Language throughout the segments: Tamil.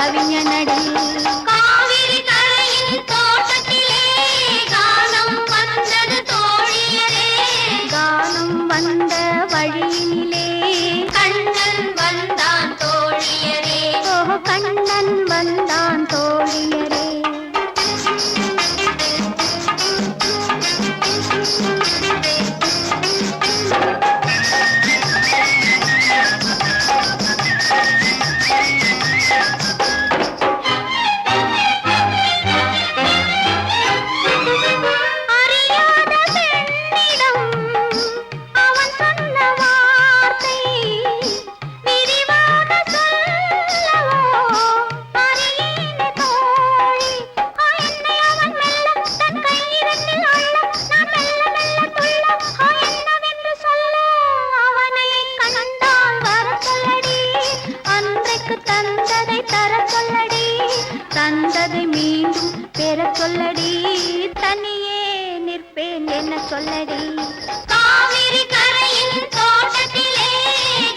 கவிஞனடி. காவிரி கரையில் தோட்டத்திலே கானம் வந்தது தோழியரே. கானம் வந்த வழியினிலே கண்ணன் வந்தான் தோழியரே. ஓ கண்ணன் வந்தான் தோழியரே. தந்ததை மீண்டும் பெற சொல்லடி. தனியே நிற்பேன் என்ன சொல்லடி. காவிரி கரையில் தோட்டத்திலே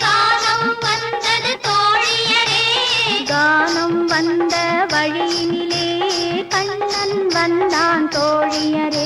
கானம் வந்தது தோழியரே. கானம் வந்த வழியினிலே கண்ணன் வந்தான் தோழியரே.